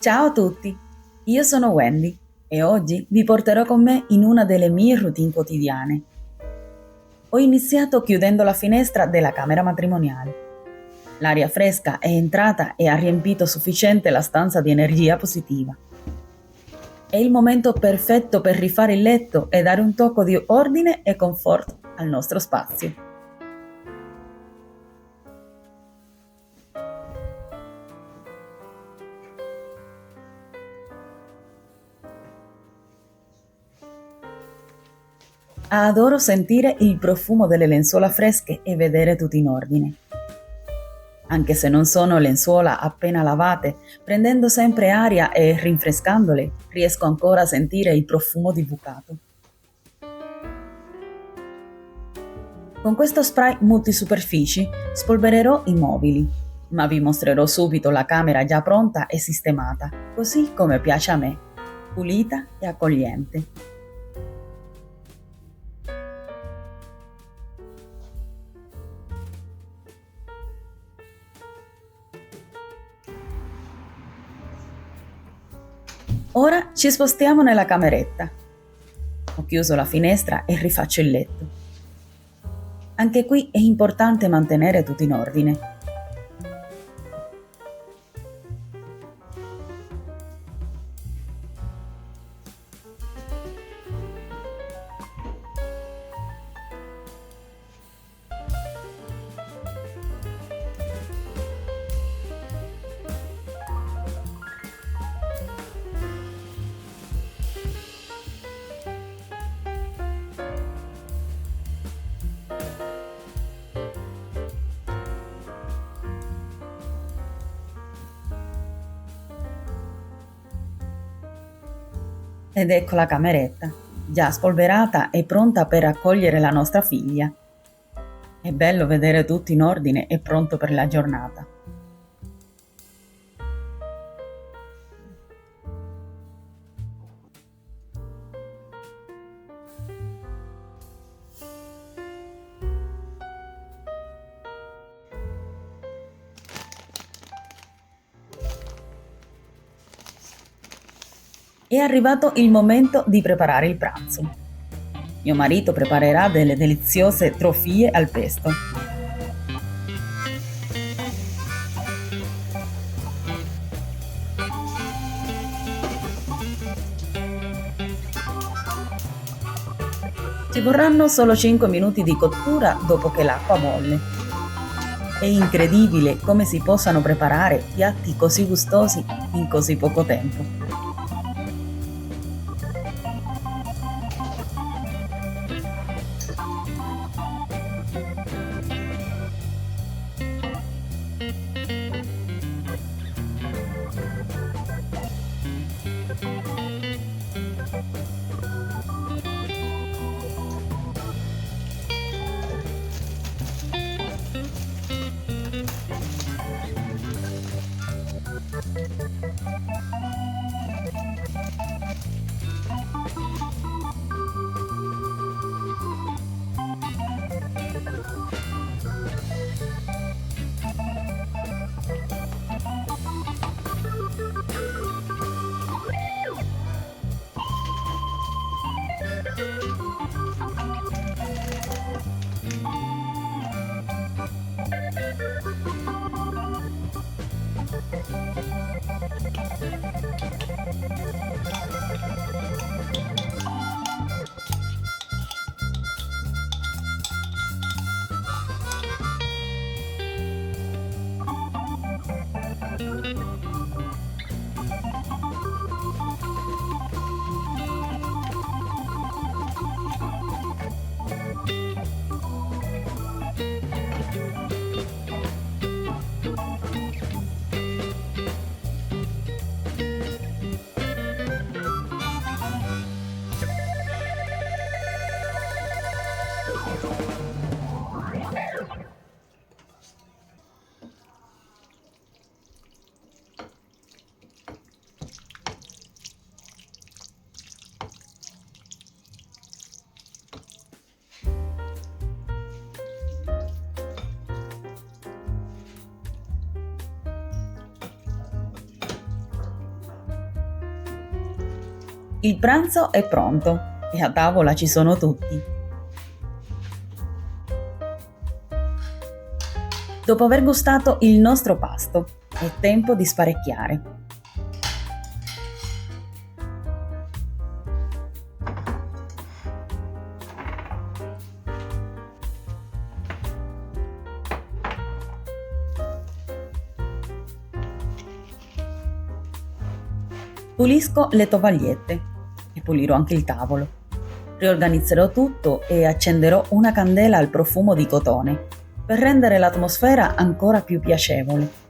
Ciao a tutti, io sono Wendy e oggi vi porterò con me in una delle mie routine quotidiane. Ho iniziato chiudendo la finestra della camera matrimoniale. L'aria fresca è entrata e ha riempito sufficiente la stanza di energia positiva. È il momento perfetto per rifare il letto e dare un tocco di ordine e comfort al nostro spazio. Adoro sentire il profumo delle lenzuola fresche e vedere tutto in ordine. Anche se non sono lenzuola appena lavate, prendendo sempre aria e rinfrescandole, riesco ancora a sentire il profumo di bucato. Con questo spray multisuperfici spolvererò i mobili, ma vi mostrerò subito la camera già pronta e sistemata, così come piace a me, pulita e accogliente. Ora ci spostiamo nella cameretta. Ho chiuso la finestra e rifaccio il letto. Anche qui è importante mantenere tutto in ordine. Ed ecco la cameretta, già spolverata e pronta per accogliere la nostra figlia. È bello vedere tutto in ordine e pronto per la giornata. È arrivato il momento di preparare il pranzo. Mio marito preparerà delle deliziose trofie al pesto. Ci vorranno solo 5 minuti di cottura dopo che l'acqua bolle. È incredibile come si possano preparare piatti così gustosi in così poco tempo. Il pranzo è pronto e a tavola ci sono tutti. Dopo aver gustato il nostro pasto, è tempo di sparecchiare. Pulisco le tovagliette e pulirò anche il tavolo. Riorganizzerò tutto e accenderò una candela al profumo di cotone per rendere l'atmosfera ancora più piacevole.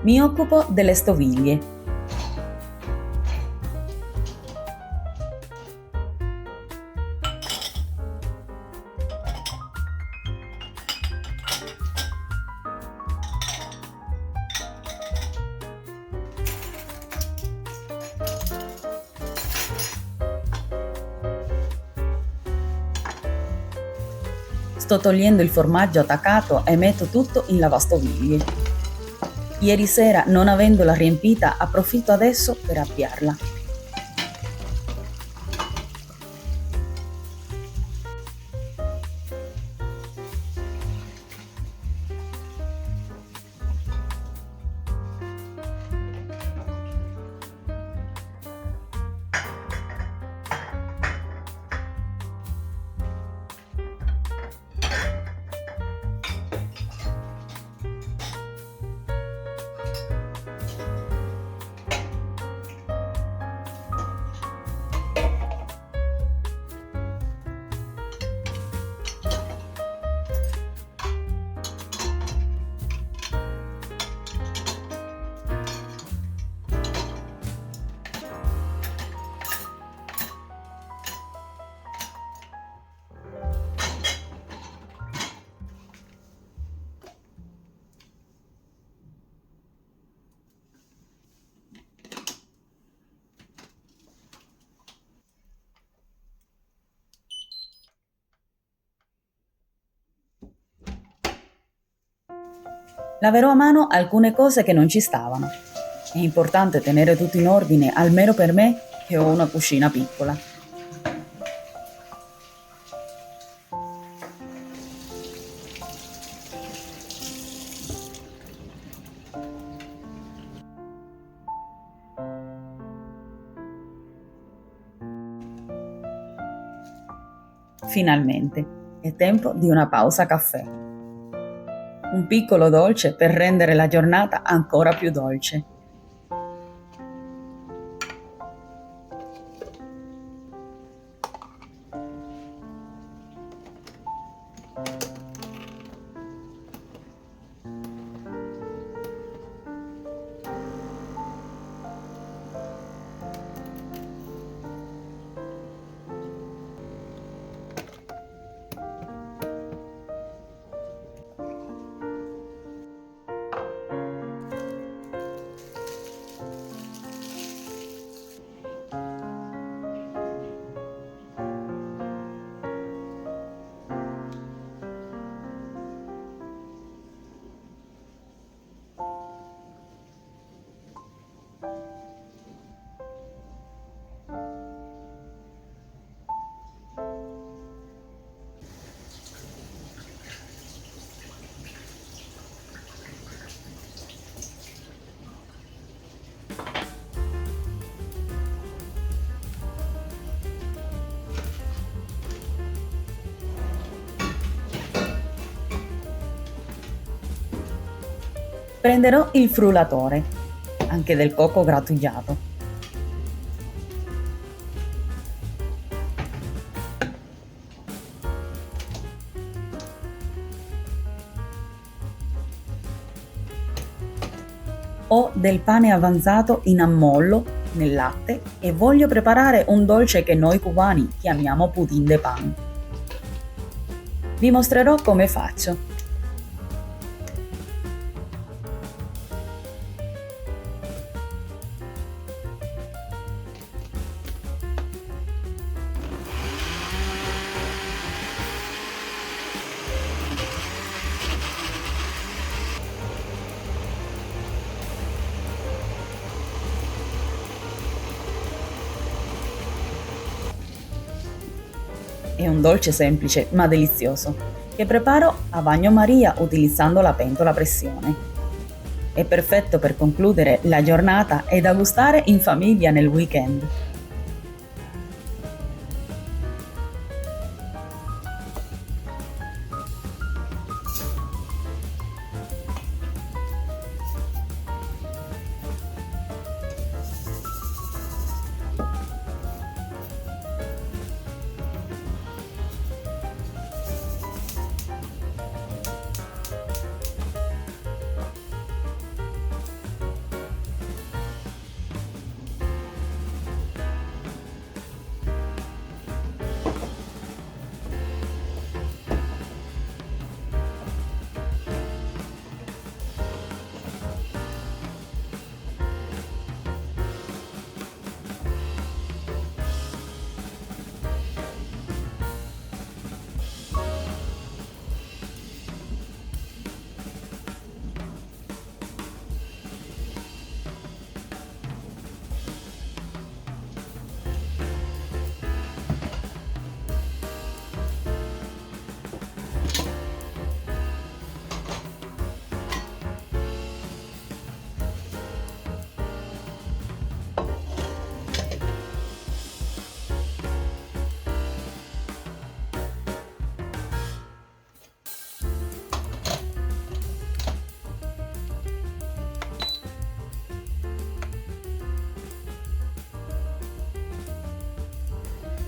Mi occupo delle stoviglie. Sto togliendo il formaggio attaccato e metto tutto in lavastoviglie. Ieri sera, non avendola riempita, approfitto adesso per avviarla. Laverò a mano alcune cose che non ci stavano. È importante tenere tutto in ordine, almeno per me che ho una cucina piccola. Finalmente, è tempo di una pausa caffè. Un piccolo dolce per rendere la giornata ancora più dolce. Prenderò il frullatore, anche del cocco grattugiato. Ho del pane avanzato in ammollo nel latte e voglio preparare un dolce che noi cubani chiamiamo pudín de pan. Vi mostrerò come faccio. È un dolce semplice ma delizioso che preparo a bagnomaria utilizzando la pentola a pressione. È perfetto per concludere la giornata e da gustare in famiglia nel weekend.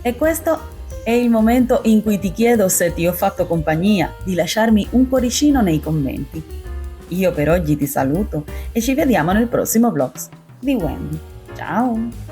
E questo è il momento in cui ti chiedo se ti ho fatto compagnia, di lasciarmi un cuoricino nei commenti. Io per oggi ti saluto e ci vediamo nel prossimo vlog di Wendy. Ciao!